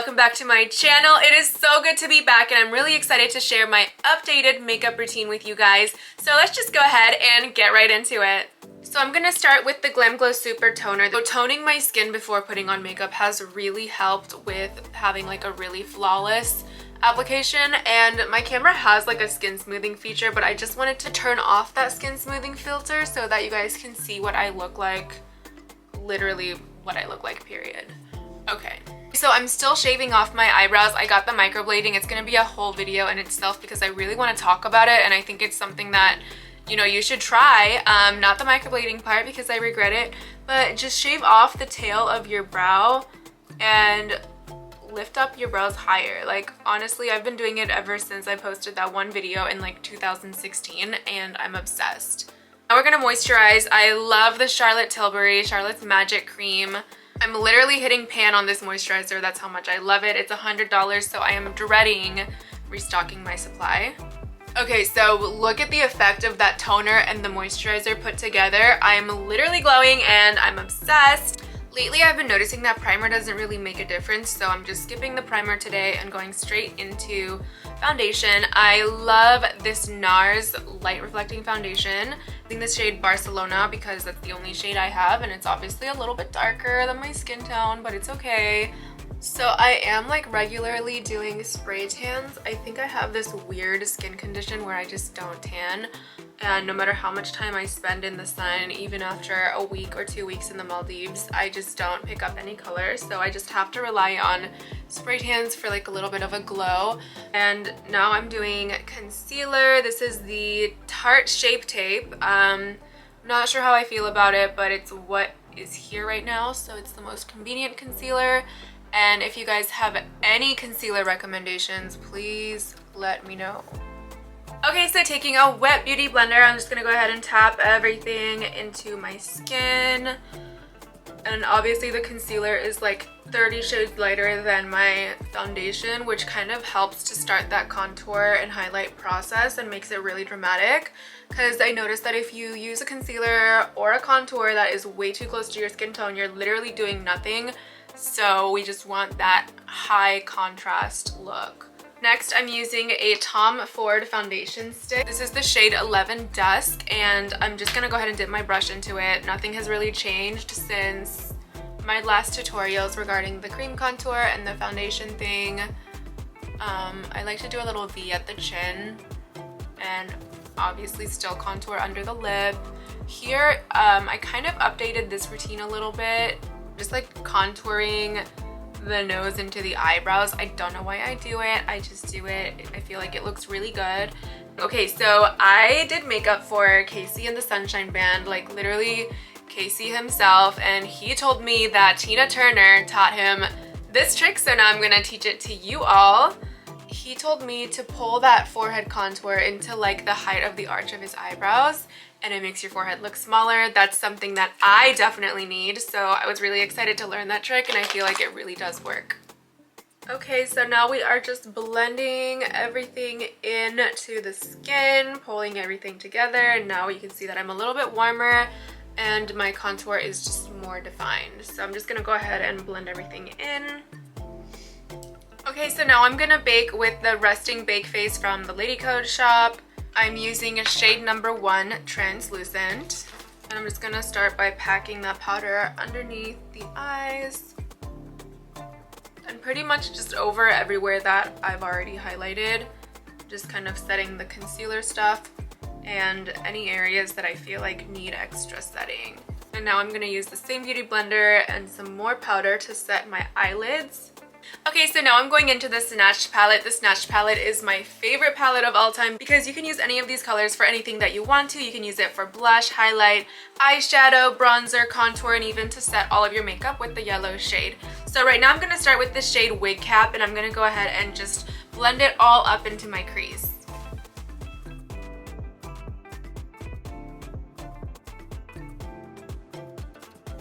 welcome back to my channel. It is so good to be back and I'm really excited to share my updated makeup routine with you guys. So let's just go ahead and get right into it. So I'm gonna start with the Glamglow Super Toner. So toning my skin before putting on makeup has really helped with having like a really flawless application, and my camera has like a skin smoothing feature, but I just wanted to turn off that skin smoothing filter so that you guys can see what I look like, literally what I look like, period. Okay, so I'm still shaving off my eyebrows. I got the microblading. It's gonna be a whole video in itself because I really want to talk about it, and I think it's something that, you know, you should try. Not the microblading part because I regret it, but just shave off the tail of your brow and lift up your brows higher. Like, honestly, I've been doing it ever since I posted that one video in like 2016 and I'm obsessed. Now we're gonna moisturize. I love the Charlotte's Magic Cream. I'm literally hitting pan on this moisturizer. That's how much I love it. It's $100, so I am dreading restocking my supply. Okay, so look at the effect of that toner and the moisturizer put together. I'm literally glowing and I'm obsessed. Lately, I've been noticing that primer doesn't really make a difference, so I'm just skipping the primer today and going straight into foundation. I love this NARS Light Reflecting Foundation. I think this shade Barcelona because that's the only shade I have, and it's obviously a little bit darker than my skin tone, but it's okay. So I am like regularly doing spray tans. I think I have this weird skin condition where I just don't tan, and no matter how much time I spend in the sun, even after a week or 2 weeks in the Maldives, I just don't pick up any color. So I just have to rely on spray tans for like a little bit of a glow. And now I'm doing concealer. This is the Tarte Shape Tape. Not sure how I feel about it, but it's what is here right now, so it's the most convenient concealer. And if you guys have any concealer recommendations, please let me know. Okay, so taking a wet beauty blender, I'm just gonna go ahead and tap everything into my skin. And obviously the concealer is like 30 shades lighter than my foundation, which kind of helps to start that contour and highlight process and makes it really dramatic. Because I noticed that if you use a concealer or a contour that is way too close to your skin tone, you're literally doing nothing. So we just want that high contrast look. Next, I'm using a Tom Ford foundation stick. This is the shade 11 Dusk, and I'm just gonna go ahead and dip my brush into it. Nothing has really changed since my last tutorials regarding the cream contour and the foundation thing. I like to do a little V at the chin and obviously still contour under the lip. Here, I kind of updated this routine a little bit, just like contouring the nose into the eyebrows. I don't know why I do it. I just do it. I feel like it looks really good. Okay, so I did makeup for Casey and the Sunshine Band, like literally Casey himself, and he told me that Tina Turner taught him this trick, so now I'm gonna teach it to you all. He told me to pull that forehead contour into like the height of the arch of his eyebrows, and it makes your forehead look smaller. That's something that I definitely need, so I was really excited to learn that trick, and I feel like it really does work. Okay, so now we are just blending everything into the skin, pulling everything together, and now you can see that I'm a little bit warmer and my contour is just more defined. So I'm just gonna go ahead and blend everything in. Okay, so now I'm gonna bake with the Resting Bake Face from the LadyCode shop. I'm using a shade number 1 translucent, and I'm just gonna start by packing that powder underneath the eyes and pretty much just over everywhere that I've already highlighted, just kind of setting the concealer stuff and any areas that I feel like need extra setting. And now I'm gonna use the same beauty blender and some more powder to set my eyelids. Okay, so now I'm going into the Snatch Palette. The Snatch Palette is my favorite palette of all time because you can use any of these colors for anything that you want to. You can use it for blush, highlight, eyeshadow, bronzer, contour, and even to set all of your makeup with the yellow shade. So right now I'm going to start with the shade Wig Cap, and I'm going to go ahead and just blend it all up into my crease.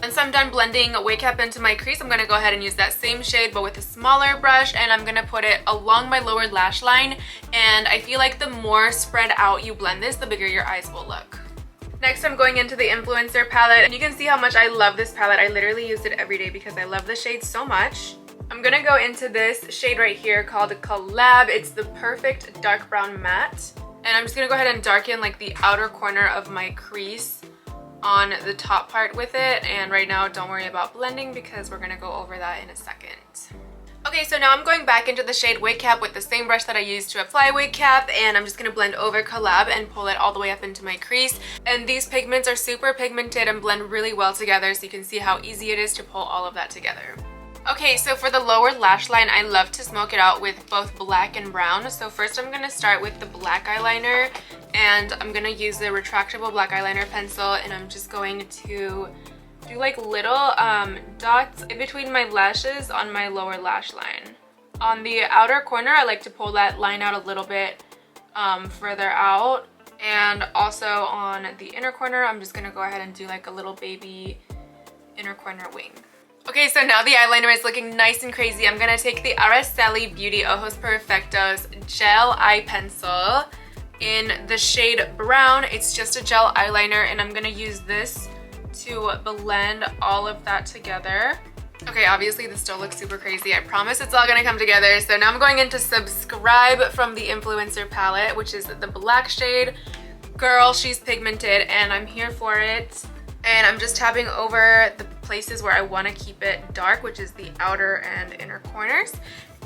Once I'm done blending Wig Cap into my crease, I'm going to go ahead and use that same shade but with a smaller brush, and I'm going to put it along my lower lash line. And I feel like the more spread out you blend this, the bigger your eyes will look. Next, I'm going into the Influencer palette, and you can see how much I love this palette. I literally use it every day because I love the shade so much. I'm gonna go into this shade right here called Collab. It's the Perfect Dark Brown Matte. And I'm just gonna go ahead and darken like the outer corner of my crease on the top part with it. And right now, don't worry about blending because we're gonna go over that in a second. Okay, so now I'm going back into the shade Wig Cap with the same brush that I used to apply Wig Cap, and I'm just gonna blend over Collab and pull it all the way up into my crease. And these pigments are super pigmented and blend really well together, so you can see how easy it is to pull all of that together. Okay, so for the lower lash line, I love to smoke it out with both black and brown. So first I'm gonna start with the black eyeliner, and I'm gonna use the retractable black eyeliner pencil, and I'm just going to do like little dots in between my lashes on my lower lash line. On the outer corner, I like to pull that line out a little bit further out. And also on the inner corner, I'm just gonna go ahead and do like a little baby inner corner wing. Okay, so now the eyeliner is looking nice and crazy. I'm gonna take the Araceli Beauty Ojos Perfectos gel eye pencil in the shade brown. It's just a gel eyeliner, and I'm gonna use this to blend all of that together. Okay, obviously this still looks super crazy. I promise it's all gonna come together. So now I'm going into Subscribe from the Influencer palette, which is the black shade. Girl, she's pigmented, and I'm here for it. And I'm just tapping over the places where I want to keep it dark, which is the outer and inner corners.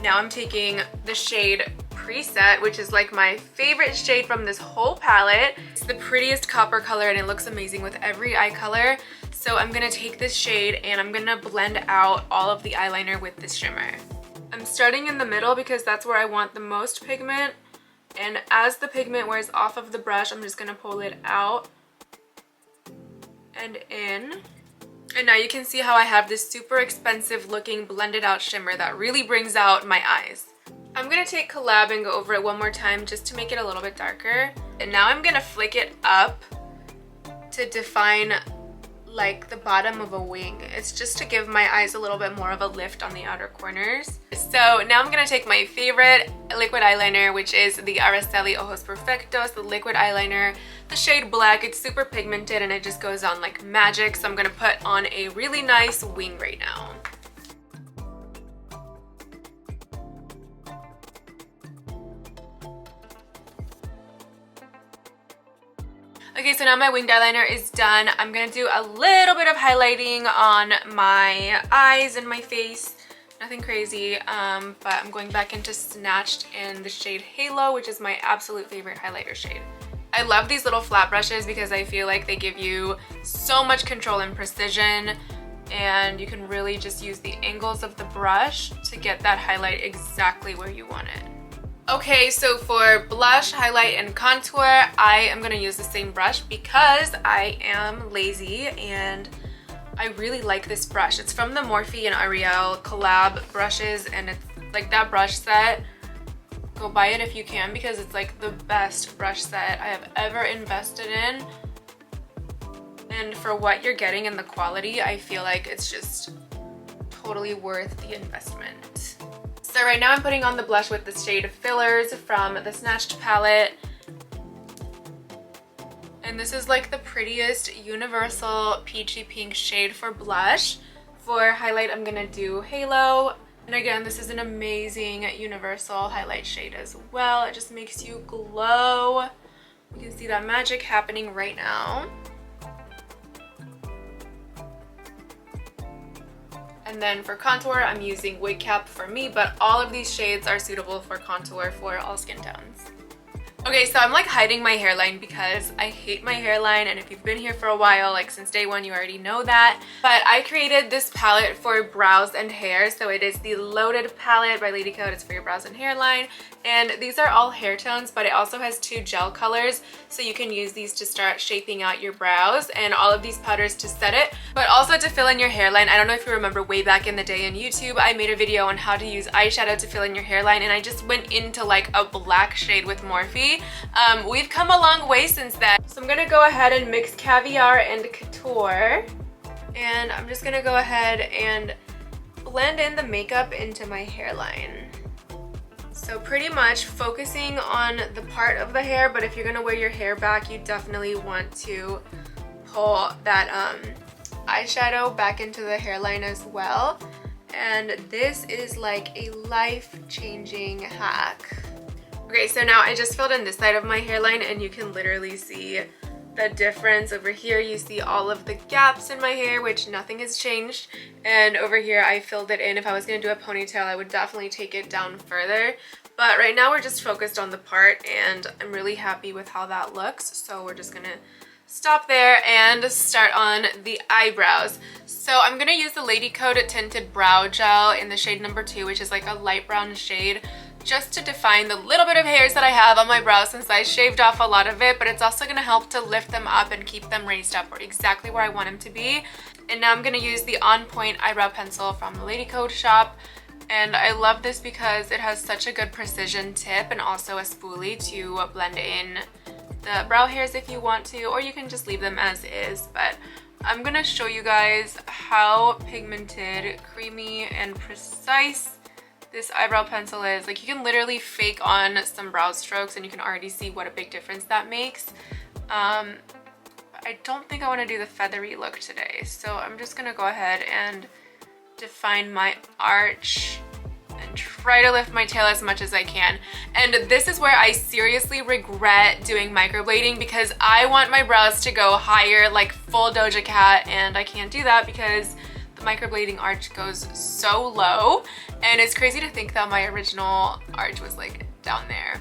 Now I'm taking the shade Preset, which is like my favorite shade from this whole palette. It's the prettiest copper color, and it looks amazing with every eye color. So I'm gonna take this shade and I'm gonna blend out all of the eyeliner with this shimmer. I'm starting in the middle because that's where I want the most pigment. And as the pigment wears off of the brush, I'm just gonna pull it out and in. And now you can see how I have this super expensive looking blended out shimmer that really brings out my eyes. I'm gonna take Collab and go over it one more time just to make it a little bit darker. And now I'm gonna flick it up to define like the bottom of a wing. It's just to give my eyes a little bit more of a lift on the outer corners. So now I'm gonna take my favorite liquid eyeliner, which is the Araceli Ojos Perfectos, the liquid eyeliner, the shade black. It's super pigmented and it just goes on like magic. So I'm gonna put on a really nice wing right now. Okay, so now my winged eyeliner is done. I'm gonna do a little bit of highlighting on my eyes and my face. Nothing crazy, but I'm going back into Snatched in the shade Halo, which is my absolute favorite highlighter shade. I love these little flat brushes because I feel like they give you so much control and precision, and you can really just use the angles of the brush to get that highlight exactly where you want it. Okay, so for blush, highlight, and contour, I am gonna use the same brush because I am lazy and I really like this brush. It's from the Morphe and Ariel collab brushes, and it's like that brush set. Go buy it if you can because it's like the best brush set I have ever invested in. And for what you're getting and the quality, I feel like it's just totally worth the investment. So right now I'm putting on the blush with the shade Fillers from the Snatched palette. And this is like the prettiest universal peachy pink shade for blush. For highlight, I'm gonna do Halo. And again, this is an amazing universal highlight shade as well. It just makes you glow. You can see that magic happening right now. And then for contour, I'm using Wig Cap for me, but all of these shades are suitable for contour for all skin tones. Okay, so I'm like hiding my hairline because I hate my hairline, and if you've been here for a while, like since day one, you already know that. But I created this palette for brows and hair, so it is the Loaded palette by LadyCode. It's for your brows and hairline, and these are all hair tones, but it also has 2 gel colors, so you can use these to start shaping out your brows, and all of these powders to set it, but also to fill in your hairline. I don't know if you remember way back in the day on YouTube, I made a video on how to use eyeshadow to fill in your hairline, and I just went into like a black shade with Morphe. We've come a long way since then. So I'm gonna go ahead and mix Caviar and Couture, and I'm just gonna go ahead and blend in the makeup into my hairline. So pretty much focusing on the part of the hair, but if you're gonna wear your hair back, you definitely want to pull that eyeshadow back into the hairline as well. and this is like a life-changing hack. Okay, so now I just filled in this side of my hairline and you can literally see the difference. Over here you see all of the gaps in my hair, which nothing has changed, and over here I filled it in. If I was going to do a ponytail, I would definitely take it down further, but right now we're just focused on the part and I'm really happy with how that looks, so we're just gonna stop there and start on the eyebrows. So I'm gonna use the LadyCode Tinted Brow Gel in the shade number 2, which is like a light brown shade, just to define the little bit of hairs that I have on my brows since I shaved off a lot of it, but it's also gonna help to lift them up and keep them raised up or exactly where I want them to be. And now I'm gonna use the On Point eyebrow pencil from the LadyCode shop. And I love this because it has such a good precision tip and also a spoolie to blend in the brow hairs if you want to, or you can just leave them as is. But I'm gonna show you guys how pigmented, creamy, and precise this eyebrow pencil is. Like, you can literally fake on some brow strokes and you can already see what a big difference that makes. I don't think I want to do the feathery look today, so I'm just gonna go ahead and define my arch and try to lift my tail as much as I can. And this is where I seriously regret doing microblading, because I want my brows to go higher like full Doja Cat, and I can't do that because the microblading arch goes so low. And it's crazy to think that my original arch was like down there.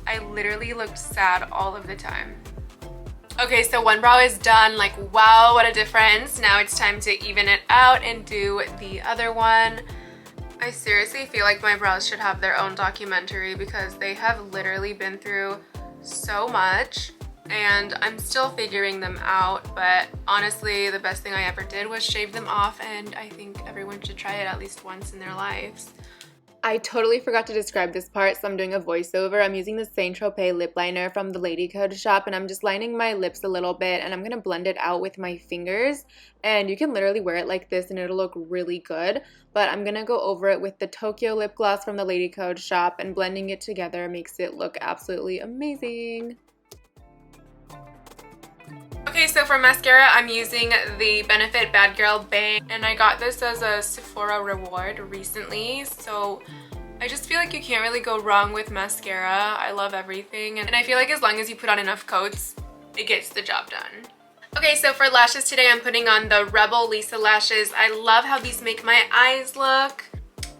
I literally looked sad all of the time. Okay, so one brow is done. Like, wow, what a difference. Now it's time to even it out and do the other one. I seriously feel like my brows should have their own documentary because they have literally been through so much and I'm still figuring them out. But honestly, the best thing I ever did was shave them off, and I think everyone should try it at least once in their lives. I totally forgot to describe this part, so I'm doing a voiceover. I'm using the Saint Tropez lip liner from the LadyCode shop, and I'm just lining my lips a little bit, and I'm going to blend it out with my fingers. And you can literally wear it like this, and it'll look really good. But I'm going to go over it with the Tokyo lip gloss from the LadyCode shop, and blending it together makes it look absolutely amazing. Okay, so for mascara, I'm using the Benefit Bad Girl Bang, and I got this as a Sephora reward recently, so I just feel like you can't really go wrong with mascara. I love everything, and I feel like as long as you put on enough coats, it gets the job done. Okay, so for lashes today, I'm putting on the Rebel Lisa lashes. I love how these make my eyes look.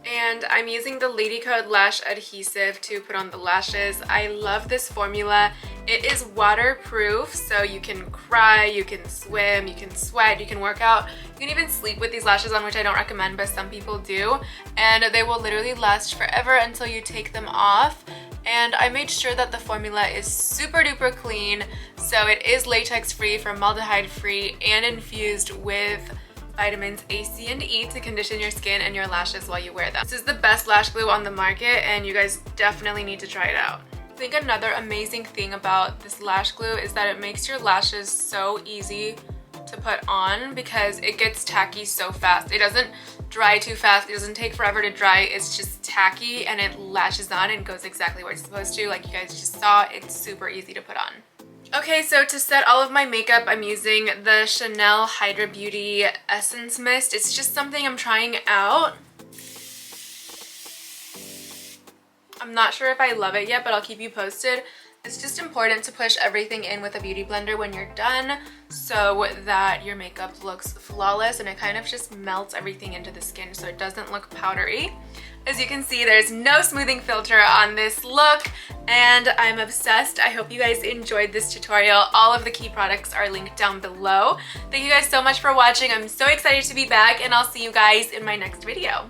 And I'm using the LadyCode lash adhesive to put on the lashes. I love this formula. It is waterproof, so you can cry, you can swim, you can sweat, you can work out. You can even sleep with these lashes on, which I don't recommend, but some people do. And they will literally last forever until you take them off. And I made sure that the formula is super duper clean. So it is latex free, formaldehyde free, and infused with vitamins A, C, and E to condition your skin and your lashes while you wear them. This is the best lash glue on the market, and you guys definitely need to try it out. I think another amazing thing about this lash glue is that it makes your lashes so easy to put on because it gets tacky so fast. It doesn't dry too fast. It doesn't take forever to dry. It's just tacky and it lashes on and goes exactly where it's supposed to. Like you guys just saw, it's super easy to put on. Okay, so to set all of my makeup, I'm using the Chanel Hydra Beauty Essence Mist. It's just something I'm trying out. I'm not sure if I love it yet, but I'll keep you posted. It's just important to push everything in with a beauty blender when you're done so that your makeup looks flawless and it kind of just melts everything into the skin so it doesn't look powdery. As you can see, there's no smoothing filter on this look and I'm obsessed. I hope you guys enjoyed this tutorial. All of the key products are linked down below. Thank you guys so much for watching. I'm so excited to be back and I'll see you guys in my next video.